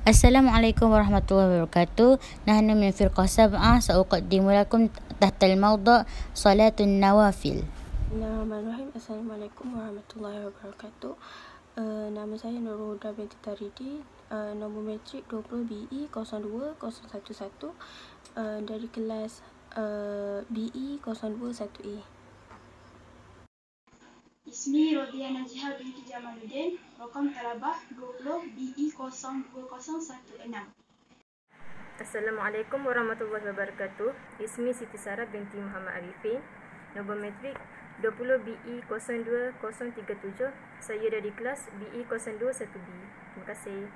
Assalamualaikum warahmatullahi wabarakatuh. نحن من فرقة 7 سأقدم لكم تحت الموضوع صلاة النوافل. Bismillahirrahmanirrahim. Assalamualaikum warahmatullahi wabarakatuh. Nama saya Nurul Huda binti Taridi, nombor matrik 20 BE 02011, dari kelas BE 021A. Ismi Rodia Najihah binti Jamaluddin, Rakam Talabah 20 BE 02016. Assalamualaikum warahmatullahi wabarakatuh. Ismi Siti Sarah binti Muhammad Arifin, nombor matrik 20 BE 02037. Saya dari kelas BE 021B. Terima kasih.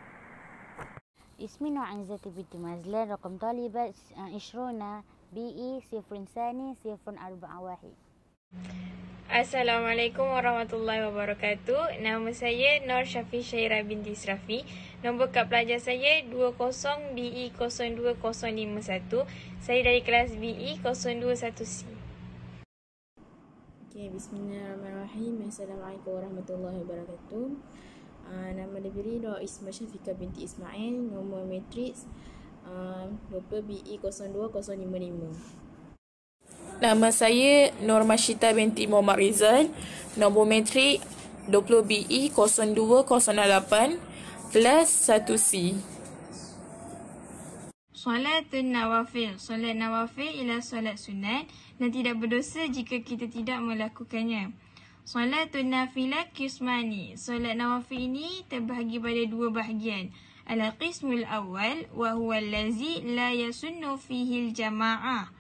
اسمي نوع عزتي بنت مازلين رقم طالبة 20 BE 02041. Assalamualaikum warahmatullahi wabarakatuh. Nama saya Nur Syafi Syairah binti Israfi. Nombor kad pelajar saya 20 BE 02051. Saya dari kelas BE 021C. Bismillahirrahmanirrahim. Assalamualaikum warahmatullahi wabarakatuh. Nama diberi Nur Isma Syafiqah binti Ismail, nombor matriks 20 BE 02055. Nama saya Nur Masyita binti Muhammad Rizal, nombor matrik 20 BE 0208 plus 1C. Solatun nawafil. Solat nawafil ialah solat sunat dan tidak berdosa jika kita tidak melakukannya. Solatun nafilah qismani. Solat nawafil ini terbahagi pada dua bahagian. Al-qismul awal wa huwa allazi la yasunnu fihi al-jama'ah.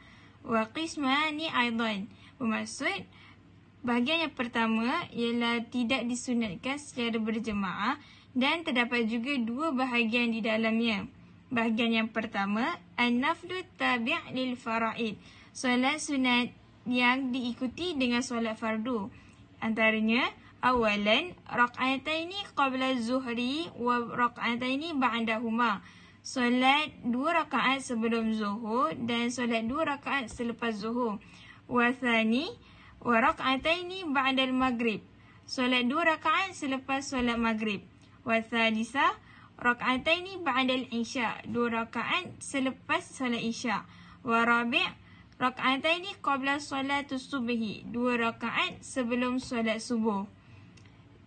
Wa qismani aidan. Bermaksud, bahagian yang pertama ialah tidak disunatkan secara berjemaah dan terdapat juga dua bahagian di dalamnya. Bahagian yang pertama, an-naflu tabi' lil fara'id. Solat sunat yang diikuti dengan solat fardu. Antaranya, awalan, rak'ataini qabla zuhri wa rak'ataini ba'dahuma. Solat 2 rakaat sebelum zuhur dan solat 2 rakaat selepas zuhur. Wa thani, wa rak'ataini ba'dal maghrib. Solat 2 rakaat selepas solat maghrib. Wa thalitha, rak'ataini ba'dal isya. 2 rakaat selepas solat isya. Wa rabi', rak'ataini qabla solatus subhi. 2 rakaat sebelum solat subuh.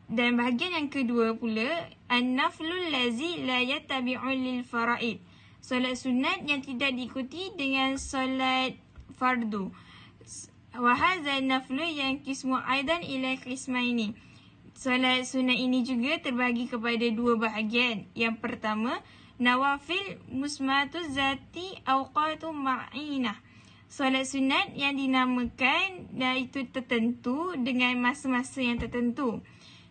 Dan bahagian yang kedua pula, an-naflul lazi la yattabi'u lil fara'id. Solat sunat yang tidak diikuti dengan solat fardu. Wa hadza an-naflu yang qismu aidan ila qismaini. Solat sunat ini juga terbahagi kepada dua bahagian. Yang pertama, nawafil musmatu zati awqatu ma'inah. Solat sunat yang dinamakan dan itu tertentu dengan masa-masa yang tertentu.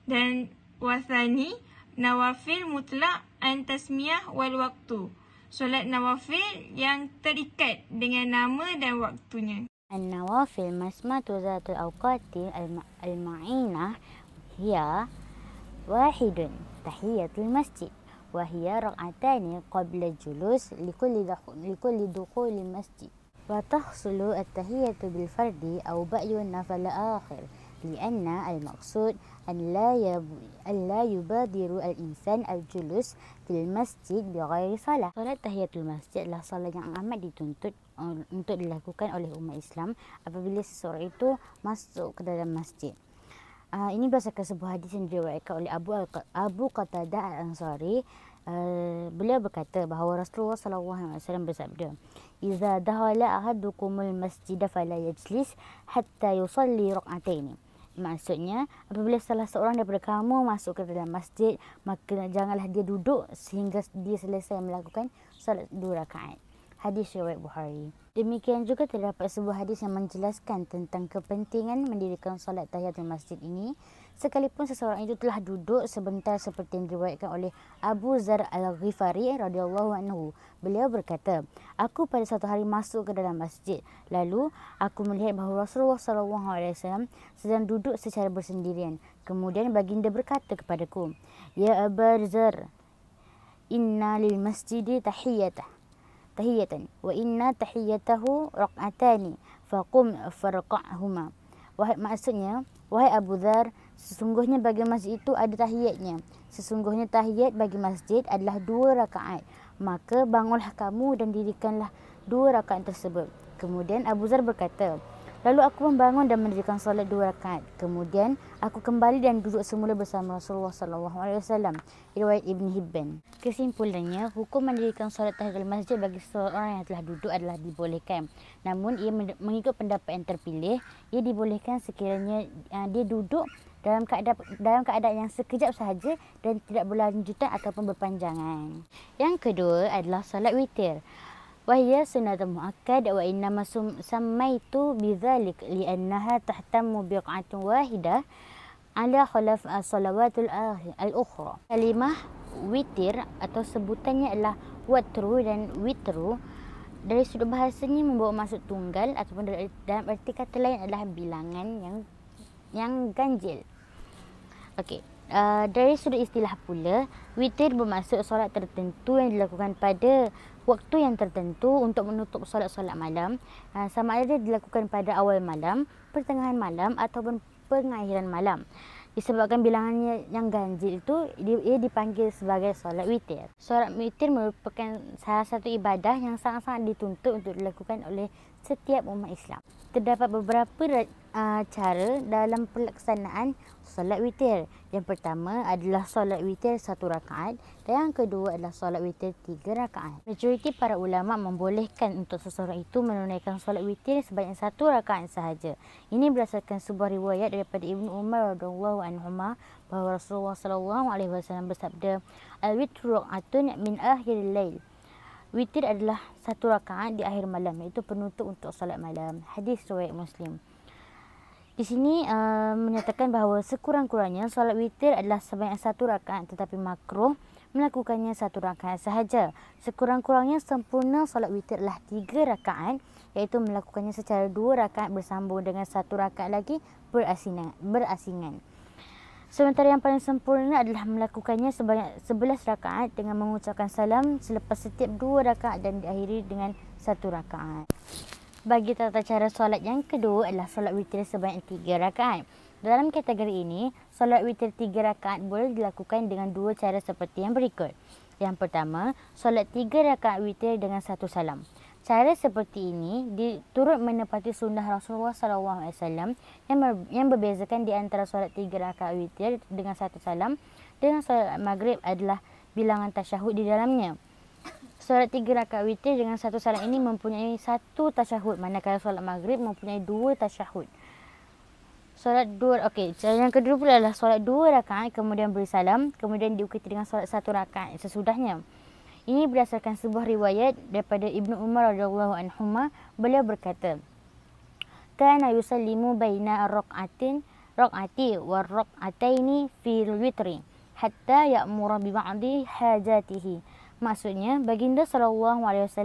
Dan wathani, nawafil mutlak an tasmiyah wal waktu. Solat nawafil yang terikat dengan nama dan waktunya. النوافل مسمى ذات الأوقات المعينة هي 1 تحية المسجد وهي ركعتان قبل الجلوس لكل دخول المسجد وتحصل التحية بالفرد أو بأي النفل الآخر لأن المقصود أن لا يبادر الإنسان الجلوس في المسجid بغير صلاة. Solat tahiyatul masjid adalah solat yang amat dituntut untuk dilakukan oleh umat Islam apabila seseorang itu masuk ke dalam masjid. Ini berdasarkan sebuah hadis yang diriwayatkan oleh Abu Qatadah Al-Ansari. Beliau berkata bahawa Rasulullah SAW bersabda, "Iza dakhala ahadukumul masjid fala yajlis hatta yusalli rak'ataini." Maksudnya, apabila salah seorang daripada kamu masuk ke dalam masjid, maka janganlah dia duduk sehingga dia selesai melakukan salat 2 rakaat. Hadis riwayat Bukhari. Demikian juga terdapat sebuah hadis yang menjelaskan tentang kepentingan mendirikan solat tahiyatul masjid ini, sekalipun seseorang itu telah duduk sebentar seperti yang diriwayatkan oleh Abu Zar Al-Ghifari radhiyallahu anhu. Beliau berkata, "Aku pada satu hari masuk ke dalam masjid, lalu aku melihat bahawa Rasulullah SAW sedang duduk secara bersendirian. Kemudian baginda berkata kepadaku, 'Ya Abu Zar, inna lil masjidi tahiyatan wa inna tahiyatahu rak'atani faqum farqa'huma.'" Maksudnya, wahai Abu Dhar, Sesungguhnya bagi masjid itu ada tahiyatnya. Sesungguhnya tahiyat bagi masjid adalah 2 rakaat. Maka bangunlah kamu dan dirikanlah 2 rakaat tersebut. Kemudian Abu Zar berkata, lalu aku membangun dan mendirikan solat 2 rakaat. Kemudian aku kembali dan duduk semula bersama Rasulullah SAW. Riwayat Ibn Hibban. Kesimpulannya, hukum mendirikan solat tahiyatul masjid bagi seorang yang telah duduk adalah dibolehkan. Namun ia mengikut pendapat yang terpilih, ia dibolehkan sekiranya dia duduk dalam keadaan yang sekejap sahaja dan tidak berlanjutan ataupun berpanjangan. Yang kedua adalah solat witir. وهي سنة مؤكد وإنما سميت بذلك لأنها تهتم بركعة واحدة على خلاف الصلوات الأخرى. Kalimah witir atau sebutannya adalah watru dan witru dari sudut bahasanya membawa maksud tunggal ataupun dalam arti kata lain adalah bilangan yang ganjil. Okey. Dari sudut istilah pula, witir bermaksud solat tertentu yang dilakukan pada waktu yang tertentu untuk menutup solat-solat malam, sama ada dilakukan pada awal malam, pertengahan malam ataupun pengakhiran malam. Disebabkan bilangannya yang ganjil itu, ia dipanggil sebagai solat witir. Solat witir merupakan salah satu ibadah yang sangat-sangat dituntut untuk dilakukan oleh setiap umat Islam. Terdapat beberapa cara dalam pelaksanaan solat witir. Yang pertama adalah solat witir 1 rakaat dan yang kedua adalah solat witir 3 rakaat. Majoriti para ulama membolehkan untuk seseorang itu menunaikan solat witir sebanyak 1 rakaat sahaja. Ini berdasarkan sebuah riwayat daripada Ibnu Umar radhiyallahu anhuma bahawa Rasulullah SAW bersabda, "Al-witru rakaatun min akhiril lail." Witir adalah 1 rakaat di akhir malam, iaitu penutup untuk solat malam. Hadis riwayat Muslim. Di sini menyatakan bahawa sekurang-kurangnya solat witir adalah sebanyak 1 rakaat, tetapi makruh melakukannya 1 rakaat sahaja. Sekurang-kurangnya sempurna solat witir adalah 3 rakaat, iaitu melakukannya secara 2 rakaat bersambung dengan 1 rakaat lagi berasingan. Sementara yang paling sempurna adalah melakukannya sebanyak 11 rakaat dengan mengucapkan salam selepas setiap 2 rakaat dan diakhiri dengan 1 rakaat. Bagi tata cara solat yang kedua adalah solat witir sebanyak 3 rakaat. Dalam kategori ini, solat witir 3 rakaat boleh dilakukan dengan 2 cara seperti yang berikut. Yang pertama, solat 3 rakaat witir dengan 1 salam. Cara seperti ini turut menepati sunnah Rasulullah SAW yang berbezakan di antara solat 3 rakaat witir dengan 1 salam dengan solat maghrib adalah bilangan tasyahud di dalamnya. Solat 3 rakaat witir dengan 1 salam ini mempunyai 1 tasyahud, manakala solat maghrib mempunyai 2 tasyahud. Cara yang kedua pula adalah solat 2 rakaat kemudian beri salam, kemudian diikuti dengan solat 1 rakaat sesudahnya. Ini berdasarkan sebuah riwayat daripada Ibnu Umar radhiyallahu anhuma, beliau berkata, "Kana yusallimu baina ar-raq'ati wa ar-raq'ataini fil witri hatta ya'mura bi ba'di hajatihi." Maksudnya, baginda SAW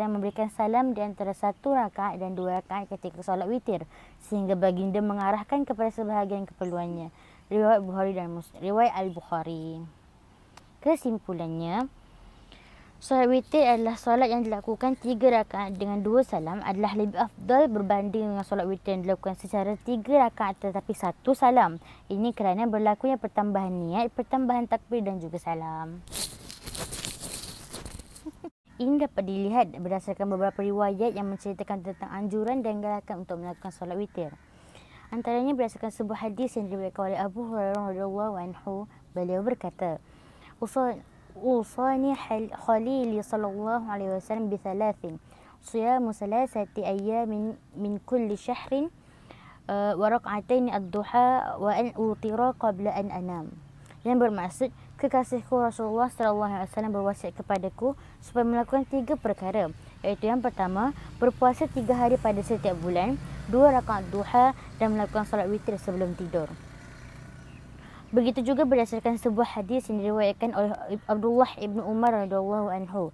memberikan salam di antara 1 rakaat dan 2 rakaat ketika solat witir, sehingga baginda mengarahkan kepada sebahagian keperluannya. Riwayat Al-Bukhari. Kesimpulannya, solat witir adalah solat yang dilakukan 3 rakaat dengan 2 salam adalah lebih afdal berbanding dengan solat witir yang dilakukan secara 3 rakaat tetapi 1 salam. Ini kerana berlakunya pertambahan niat, pertambahan takbir dan juga salam. Ini dapat dilihat berdasarkan beberapa riwayat yang menceritakan tentang anjuran dan galakan untuk melakukan solat witir. Antaranya berdasarkan sebuah hadis yang diriwayatkan oleh Abu Hurairah radhiyallahu anhu, beliau berkata, "Usani Khalili sallallahu alaihi wasallam bi thalathin, siyamu thalathati ayyamin min kulli shahrin wa rak'ataini ad-duha wa an utira qabla an anam." Yang bermaksud, kekasihku Rasulullah SAW berwasiat kepadaku supaya melakukan 3 perkara, iaitu yang pertama, berpuasa 3 hari pada setiap bulan, 2 rakaat duha dan melakukan solat witir sebelum tidur. Begitu juga berdasarkan sebuah hadis yang diriwayatkan oleh Abdullah ibnu Umar radhiyallahu anhu,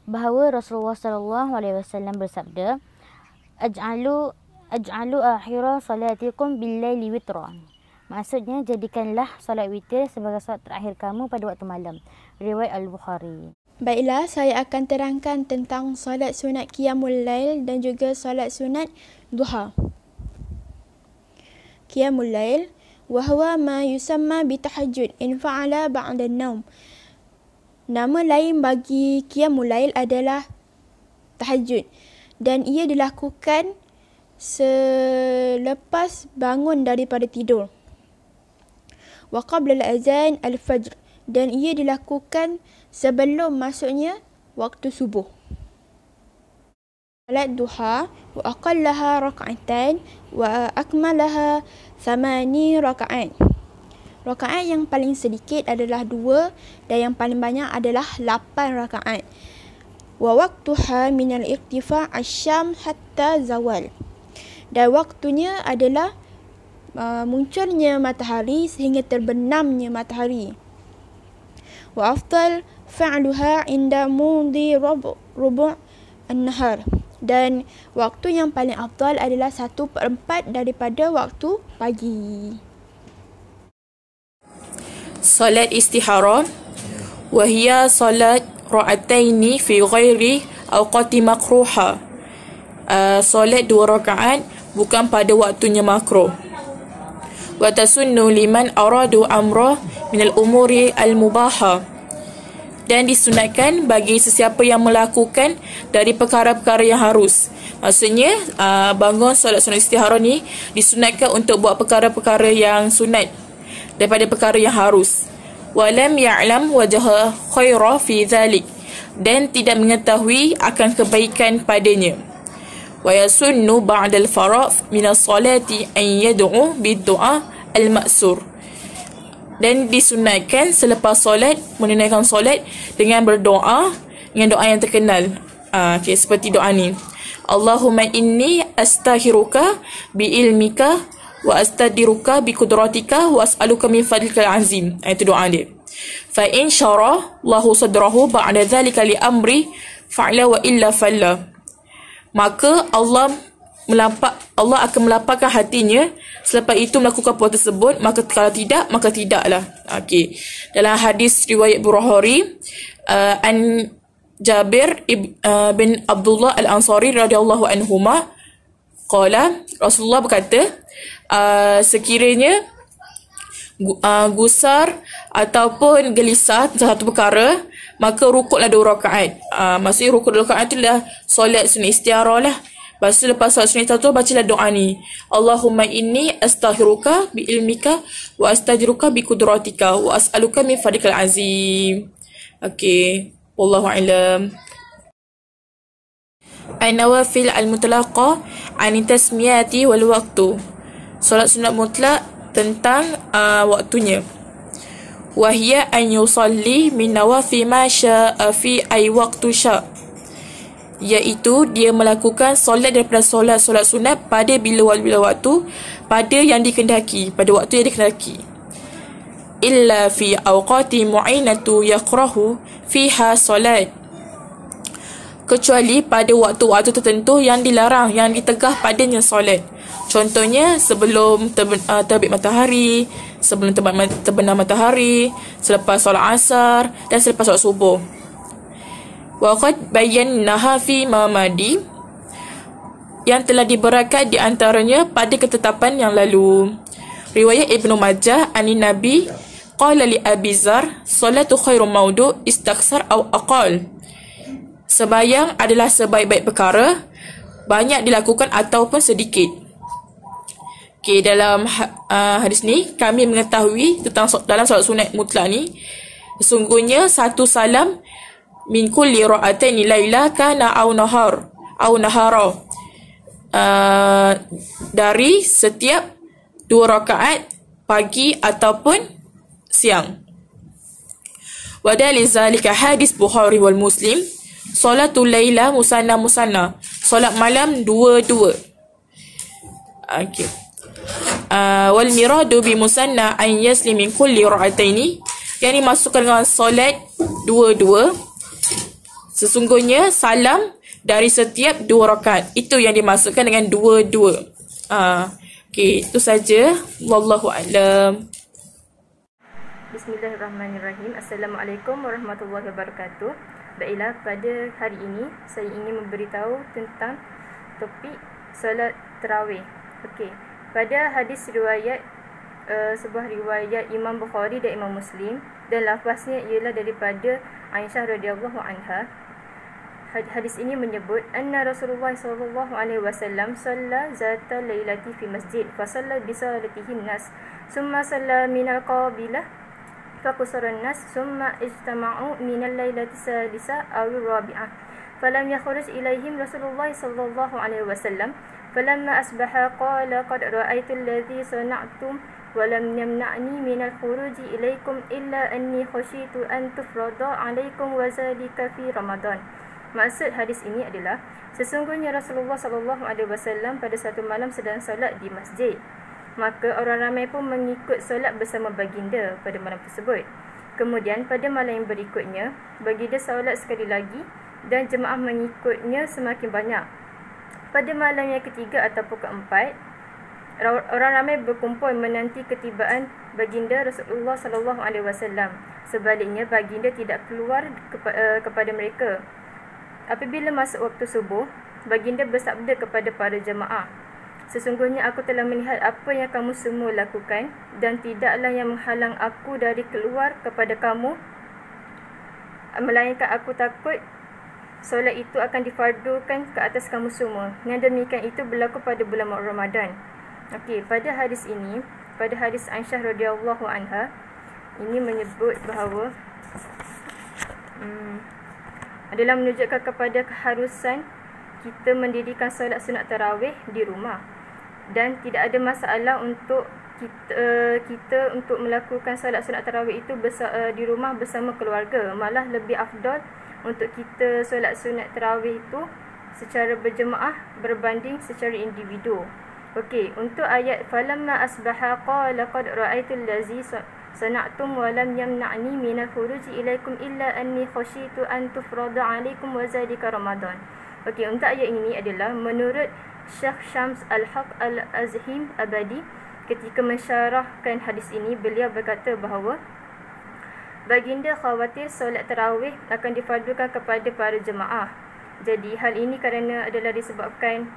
bahawa Rasulullah SAW bersabda, "Aj'alu akhira salatikum bil-laili witra." Maksudnya, jadikanlah solat witir sebagai solat terakhir kamu pada waktu malam. Riwayat Al-Bukhari. Baiklah, saya akan terangkan tentang solat sunat Qiyamul Lail dan juga solat sunat Duha. Qiyamul Lail wa huwa ma yusamma bitahajjud in fa'ala ba'da an-naum. Nama lain bagi qiyamul lail adalah tahajud dan ia dilakukan selepas bangun daripada tidur. Wa qabla al-azan al-fajr, dan ia dilakukan sebelum masuknya waktu subuh. Salat duha wa aqallaha raka'atan wa akmalaha 8 raka'at. Rakaat yang paling sedikit adalah 2 dan yang paling banyak adalah 8 rakaat. Wa waqtuha min al-irtifa' asy-syam hatta zawal. Dan waktunya adalah munculnya matahari sehingga terbenamnya matahari. Wa afdal fa'luha inda mudi rubu' an-nahar. Dan waktu yang paling afdal adalah 1/4 daripada waktu pagi. Salat istihara wa hiya salat ra'ataini fi ghairi awqati makruha. Salat 2 rakaat bukan pada waktunya makruh. Wa tasunnu liman aradu amra min al-umuri al-mubaha. Dan disunatkan bagi sesiapa yang melakukan dari perkara-perkara yang harus. Maksudnya bangun solat sunat istihara ni disunatkan untuk buat perkara-perkara yang sunat daripada perkara yang harus. Walam ya'lam wajha khaira fi dhalik, dan tidak mengetahui akan kebaikan padanya. Wa yasunnu ba'da al-faragh min as-salati an yad'u bid-du'a al-ma'sur. Dan disunatkan selepas solat menunaikan solat dengan berdoa dengan doa yang terkenal. Seperti doa ni. Allahumma inni astaghfiruka bi ilmika wa astadiruka bi qudratika wa as'aluka min fadlikal azim. Itu doa dia. Fa in syara Allahu sadrahu ba'da dhalika li amri fa'la wa illa falla. Maka Allah akan melapangkan hatinya selepas itu melakukan perbuatan tersebut, maka kalau tidak, maka tidaklah. Dalam hadis riwayat Bukhari an Jabir bin Abdullah al-Ansari radhiyallahu anhuma qala, Rasulullah berkata, sekiranya gusar ataupun gelisah satu perkara, maka rukuklah 2 rakaat. Maksudnya rukuk 2 rakaat itulah solat sunat istihara lah. Lepas tu lepas solat sunat istihara tu bacalah doa ni. Allahumma inni astaghfiruka bi ilmika wa astaghfiruka bi qudratika wa as'aluka min fadlikal azim. Wallahu a'lam. An-nawafil al-mutlaqa 'an tasmiyati wal waqtu. Solat sunat mutlak tentang waktunya. Wa hiya an yusalli min nawafi ma sya'a fi ay waqtu sya', iaitu dia melakukan solat daripada solat sunat pada bila waktu, pada yang dikehendaki, pada waktu yang dikehendaki. Illa fi awqati mu'inatu yakrahu fiha solat, kecuali pada waktu-waktu tertentu yang dilarang, yang ditegah padanya solat. Contohnya sebelum terbit matahari, sebelum terbenam matahari, selepas solat asar dan selepas solat subuh. Wa qad bayyanaha fi mamadi, yang telah diberatkan di antaranya pada ketetapan yang lalu. Riwayat Ibnu Majah anin Nabi qala li Abi Zar, salatu khairum maudu istaksar aw aqal. Sembahyang adalah sebaik-baik perkara, banyak dilakukan ataupun sedikit. Dalam hadis ni kami mengetahui tentang dalam solat sunat mutlak ni, sesungguhnya satu salam min kulli ra'ataini laila kana aw nahara, dari setiap 2 rakaat pagi ataupun siang. Wa dalil zalika hadis Bukhari wal Muslim, salatul laila musanna, solat malam 2-2. Wal miradu bi musanna an yaslim min kulli ra'ataini, yang dimasukkan dengan solat 2-2, sesungguhnya salam dari setiap 2 rakaat. Itu yang dimasukkan dengan 2-2. Itu saja. Wallahu a'lam. Bismillahirrahmanirrahim. Assalamualaikum warahmatullahi wabarakatuh. Baiklah, pada hari ini saya ingin memberitahu tentang topik solat tarawih. Pada hadis riwayat sebuah riwayat Imam Bukhari dan Imam Muslim, dan lafaznya ialah daripada Aisyah radhiyallahu anha. Hadis ini menyebut anna Rasulullah sallallahu alaihi wasallam shalla zata lailati fi masjid fa shalla bi salatihi nas thumma shalla min al-qabilah fa qasara an-nas thumma ijtama'u min al-lailati sadisa aw rabi'ah falam yakhruj ilaihim Rasulullah sallallahu alaihi wasallam falamma asbaha qala qad ra'aytu alladhi sana'tum wa lam yamna'ni min al-khuruj ilaikum illa anni khashitu an tufrada 'alaikum wa zalika fi Ramadan. Maksud hadis ini adalah sesungguhnya Rasulullah SAW pada satu malam sedang solat di masjid. Maka orang ramai pun mengikut solat bersama baginda pada malam tersebut. Kemudian pada malam yang berikutnya, baginda solat sekali lagi dan jemaah mengikutnya semakin banyak. Pada malam yang ketiga ataupun keempat, orang ramai berkumpul menanti ketibaan baginda Rasulullah SAW. Sebaliknya baginda tidak keluar kepada mereka. Apabila masuk waktu subuh, baginda bersabda kepada para jemaah, sesungguhnya aku telah melihat apa yang kamu semua lakukan dan tidaklah yang menghalang aku dari keluar kepada kamu, melainkan aku takut solat itu akan difardukan ke atas kamu semua. Yang demikian itu berlaku pada bulan Ramadan. Okey, pada hadis ini, pada hadis Aisyah radhiyallahu anha, ini menyebut bahawa adalah menunjukkan kepada keharusan kita mendirikan solat sunat tarawih di rumah, dan tidak ada masalah untuk kita untuk melakukan solat sunat tarawih itu di rumah bersama keluarga. Malah lebih afdal untuk kita solat sunat tarawih itu secara berjemaah berbanding secara individu. Okey, untuk ayat falamma asbaha qala qad ra'aytu allazi sana'tum wa lam yamna'ni min al-khuruj ilaikum illa anni khashitu an tufrada 'alaikum wa zalika Ramadan. Okey, untuk ayat ini adalah menurut Syekh Syams Al-Haq Al-Azhim Abadi, ketika mensyarahkan hadis ini, beliau berkata bahawa baginda khawatir solat tarawih akan difardukan kepada para jemaah. Jadi hal ini kerana adalah disebabkan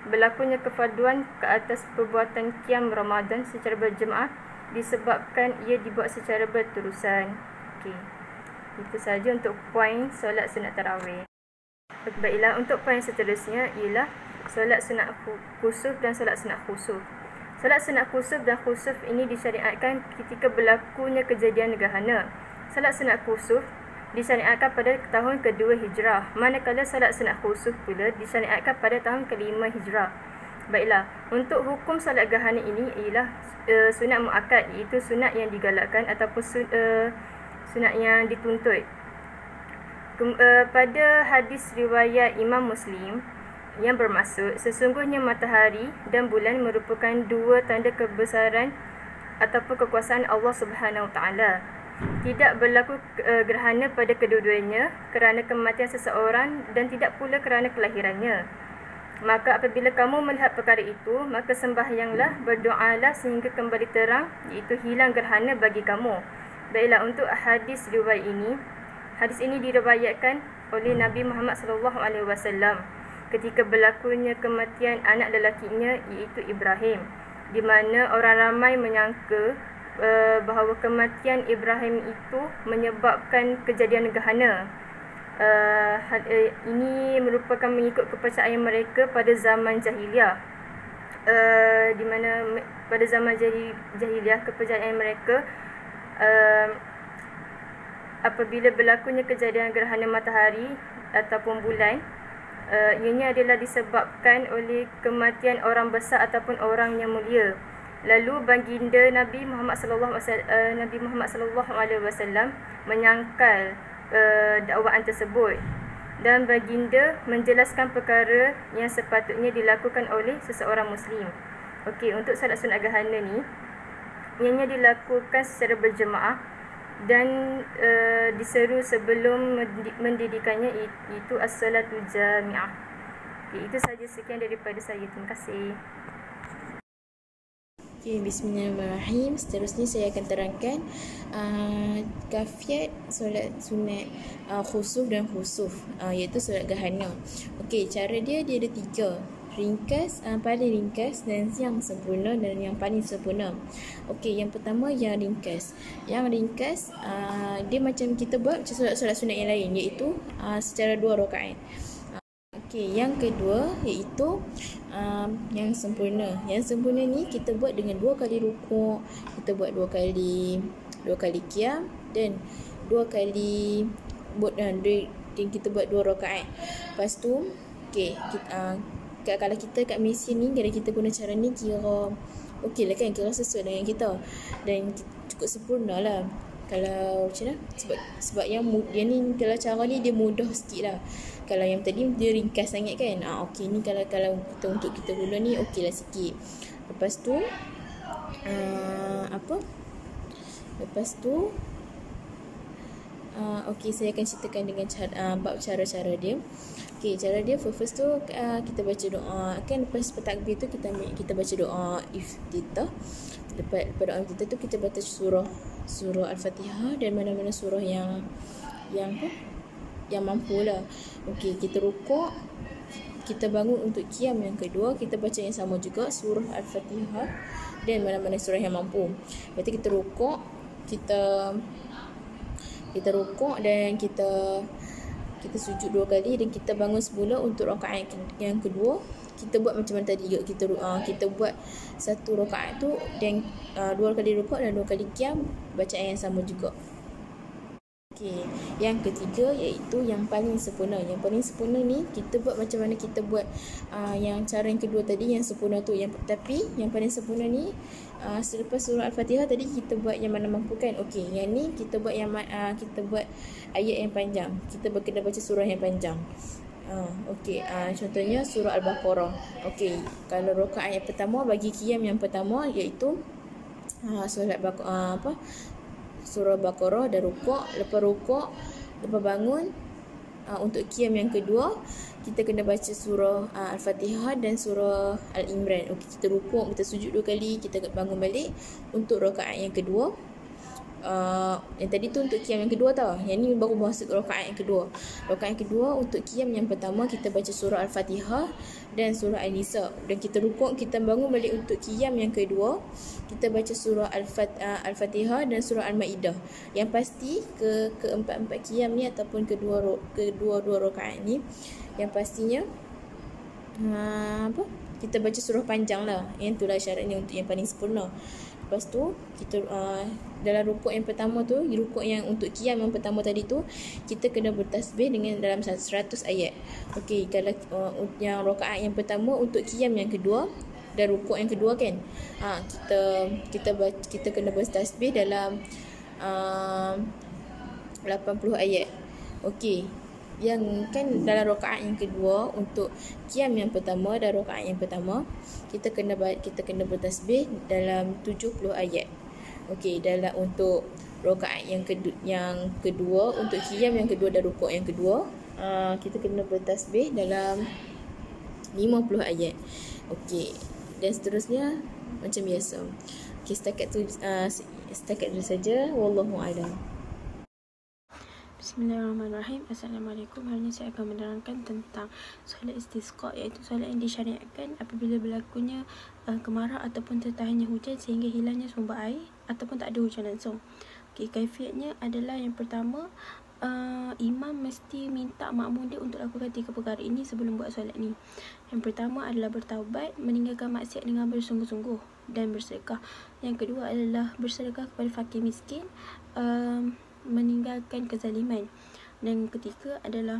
berlakunya kefarduan ke atas perbuatan qiyam Ramadan secara berjemaah, disebabkan ia dibuat secara berterusan. Okey, itu sahaja untuk poin solat sunat tarawih. Baiklah, untuk poin seterusnya ialah solat sunat khusuf dan solat sunat khusuf. Solat sunat khusuf dan khusuf ini disyariatkan ketika berlakunya kejadian gerhana. Solat sunat khusuf disyariatkan pada tahun kedua Hijrah, manakala solat sunat khusuf pula disyariatkan pada tahun kelima Hijrah. Baiklah, untuk hukum solat gerhana ini ialah sunat muakkad, iaitu sunat yang digalakkan ataupun sunat yang dituntut. Pada hadis riwayat Imam Muslim yang bermaksud sesungguhnya matahari dan bulan merupakan dua tanda kebesaran ataupun kekuasaan Allah Subhanahu Wa Taala. Tidak berlaku gerhana pada kedua-duanya kerana kematian seseorang dan tidak pula kerana kelahirannya. Maka apabila kamu melihat perkara itu, maka sembahyanglah, berdoalah sehingga kembali terang, iaitu hilang gerhana bagi kamu. Baiklah, untuk hadis riwayat ini, hadis ini diriwayatkan oleh Nabi Muhammad SAW ketika berlakunya kematian anak lelakinya, iaitu Ibrahim, di mana orang ramai menyangka bahawa kematian Ibrahim itu menyebabkan kejadian gerhana. Ini merupakan mengikut kepercayaan mereka pada zaman jahiliah, di mana pada zaman jahiliah kepercayaan mereka apabila berlakunya kejadian gerhana matahari ataupun bulan, ianya adalah disebabkan oleh kematian orang besar ataupun orang yang mulia. Lalu baginda Nabi Muhammad sallallahu alaihi wasallam menyangkal dakwaan tersebut, dan baginda menjelaskan perkara yang sepatutnya dilakukan oleh seseorang muslim. Okey, untuk solat sunat gerhana ni ianya dilakukan secara berjemaah dan diseru sebelum mendirikannya, itu as-salatul jami'ah. Okay, itu saja, sekian daripada saya. Terima kasih. Okay, bismillahirrahmanirrahim. Seterusnya saya akan terangkan kafiat solat sunat khusuf dan khusuf, iaitu solat gerhana. Okey, cara dia ada tiga. ringkas, paling ringkas dan yang sempurna dan yang paling sempurna. Okey, yang pertama yang ringkas. Yang ringkas dia macam kita buat macam solat sunat yang lain, iaitu secara 2 rakaat. Okey, yang kedua iaitu yang sempurna. Yang sempurna ni kita buat dengan 2 kali rukuk, kita buat 2 kali qiyam dan 2 kali kita buat 2 rakaat. Lepas tu okey, kalau kita kat Malaysia ni, kalau kita guna cara ni kira okey lah kan, kira sesuai dengan kita dan cukup sempurna lah. Kalau macam mana, sebab yang ni, kalau cara ni dia mudah sikit lah. Kalau yang tadi dia ringkas sangat kan. Okey, ni kalau kita untuk kita guna ni okey lah sikit. Lepas tu okey, saya akan ceritakan dengan bab cara-cara dia. Okey, cara dia first tu kita baca doa. Kan lepas bertakbir tu kita baca doa iftitah. Lepas doa iftitah tu kita baca surah Al-Fatihah dan mana-mana surah yang mampu lah. Okey, kita rukuk, kita bangun untuk qiyam yang kedua, kita baca yang sama juga, surah Al-Fatihah dan mana-mana surah yang mampu. Berarti kita rukuk, kita rukuk dan kita sujud 2 kali dan kita bangun semula untuk rakaat yang kedua. Kita buat macam mana tadi juga, kita buat 1 rakaat tu dan 2 kali rukuk dan 2 kali qiyam, bacaan yang sama juga. Okey, yang ketiga iaitu yang paling sempurna. Yang paling sempurna ni kita buat macam mana kita buat yang cara yang kedua tadi yang sempurna tu, tapi yang paling sempurna ni selepas surah Al-Fatihah tadi kita buat yang mana mampu kan. Okey, yang ni kita buat kita buat ayat yang panjang. Kita kena baca surah yang panjang. Okey, contohnya surah Al-Baqarah. Okey, kalau rakaat yang pertama bagi qiyam yang pertama iaitu surah Baqarah dan rukuk. Lepas bangun untuk qiyam yang kedua kita kena baca surah Al-Fatihah dan surah Al-Imran. Okey, kita rukuk, kita sujud 2 kali, kita bangun balik untuk rakaat yang kedua. Yang tadi tu untuk qiyam yang kedua tau. Yang ni baru masuk rakaat yang kedua. Rakaat yang kedua untuk qiyam yang pertama kita baca surah Al-Fatihah dan surah An-Nisa. Dan kita rukuk, kita bangun balik untuk qiyam yang kedua, kita baca surah Al-Fatihah dan surah Al-Maidah. Yang pasti keempat-empat qiyam ni ataupun kedua rakaat ni, yang pastinya kita baca surah panjang lah. Yang itulah syaratnya untuk yang paling sempurna. Lepas tu kita dalam rukuk yang pertama tu, rukuk yang untuk qiyam yang pertama tadi tu, kita kena bertasbih dengan dalam 100 ayat. Okey, kalau yang rakaat yang pertama untuk qiyam yang kedua dan rukuk yang kedua kan, kita kena bertasbih dalam 80 ayat. Okey, yang kan dalam rakaat yang kedua untuk qiyam yang pertama dan rakaat yang pertama kita kena bertasbih dalam 70 ayat. Okey, dalam untuk rakaat yang kedua untuk qiyam yang kedua dan rukuk yang kedua kita kena bertasbih dalam 50 ayat. Okey, dan seterusnya macam biasa. Okey, setakat dulu saja. Wallahu a'lam. Bismillahirrahmanirrahim. Assalamualaikum. Hari ini saya akan menerangkan tentang solat istisqa, iaitu solat yang disyariatkan apabila berlakunya kemarau ataupun tertahannya hujan sehingga hilangnya sumber air ataupun tak ada hujan langsung. Okey, kaifiatnya adalah yang pertama, imam mesti minta makmum dia untuk lakukan 3 perkara ini sebelum buat solat ni. Yang pertama adalah bertaubat, meninggalkan maksiat dengan bersungguh-sungguh dan bersedekah. Yang kedua adalah bersedekah kepada fakir miskin, meninggalkan kezaliman. Dan yang ketiga adalah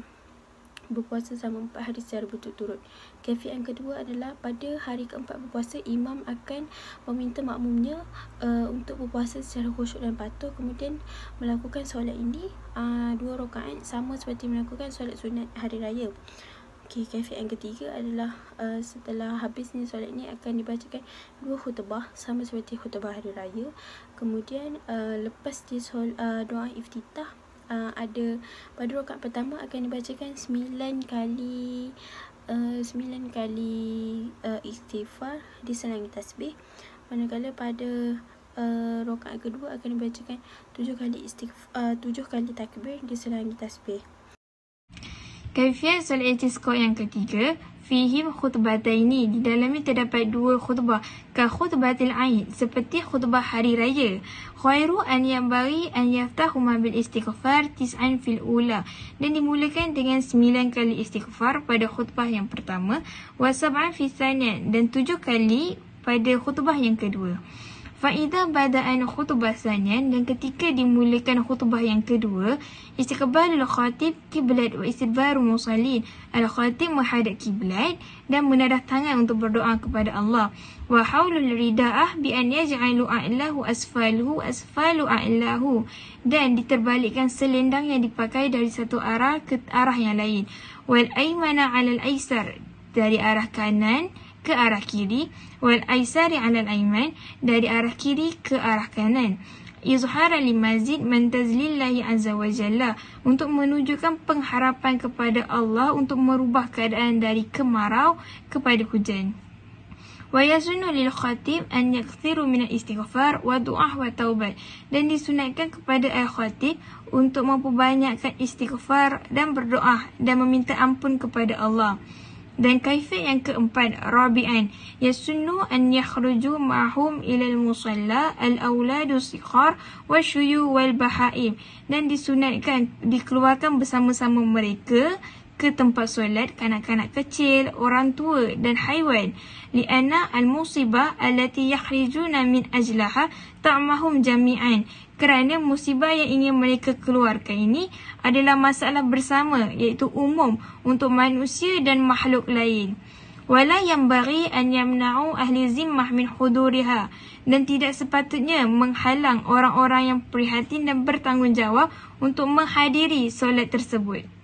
berpuasa selama 4 hari secara berturut-turut. Kaifiat yang kedua adalah pada hari keempat berpuasa, imam akan meminta makmumnya untuk berpuasa secara khusyuk dan patuh, kemudian melakukan solat ini 2 rakaat sama seperti melakukan solat sunat hari raya. Okey, kaifiat yang ketiga adalah setelah habisnya solat ni akan dibacakan 2 khutbah sama seperti khutbah hari raya. Kemudian lepas doa iftitah, ada pada rakaat pertama akan dibacakan 9 kali istighfar diselangi tasbih, manakala pada rakaat kedua akan dibacakan 7 kali takbir diselangi tasbih. Kaifiat solat istisqa yang ketiga, fihim khutbataini, di dalamnya terdapat 2 khutbah, ka khutbatil Aid, seperti khutbah hari raya. Khairu an yambaghi an yaftahuma bil istighfar 9 fil ula, dan dimulakan dengan 9 kali istighfar pada khutbah yang pertama, wa 7 fi tsaniya, dan 7 kali pada khutbah yang kedua. Fa'idha bada'an khutbah tsaniya, dan ketika dimulakan khutbah yang kedua, istiqbalul khatib kiblat wa istidbaru musallin, al-khatib menghadap kiblat dan menadah tangan untuk berdoa kepada Allah. Wa haulul rida'ah bi an yaj'alu a'lahu asfaluhu asfalu a'lahu, dan diterbalikkan selendang yang dipakai dari satu arah ke arah yang lain. Wal aymana 'alal aysar, dari arah kanan ke arah kiri, wal aysari 'alal ayman, dari arah kiri ke arah kanan. Izhara limazid man tazlillahi azza wa jalla, untuk menunjukkan pengharapan kepada Allah untuk merubah keadaan dari kemarau kepada hujan. Wa yasunnu lil khatib an yakthiru min al-istighfar wa du'ah wa taubat, dan disunatkan kepada al-khatib untuk memperbanyakkan istighfar dan berdoa dan meminta ampun kepada Allah. Dan kaifiyah yang keempat, rabi'an, yasunnu an yakhruju ma'hum ilal musalla al-awladu sikhar wa syuyu wal bahaim, dan disunatkan dikeluarkan bersama-sama mereka ke tempat solat kanak-kanak kecil, orang tua dan haiwan. Li'anna al-musibah allati yakhrijuna min ajlaha ta'mahum jami'an, kerana musibah yang ingin mereka keluarkan ini adalah masalah bersama, iaitu umum untuk manusia dan makhluk lain. Wala yanbaghi an yamna'u ahli zimmah min huduriha, dan tidak sepatutnya menghalang orang-orang yang prihatin dan bertanggungjawab untuk menghadiri solat tersebut.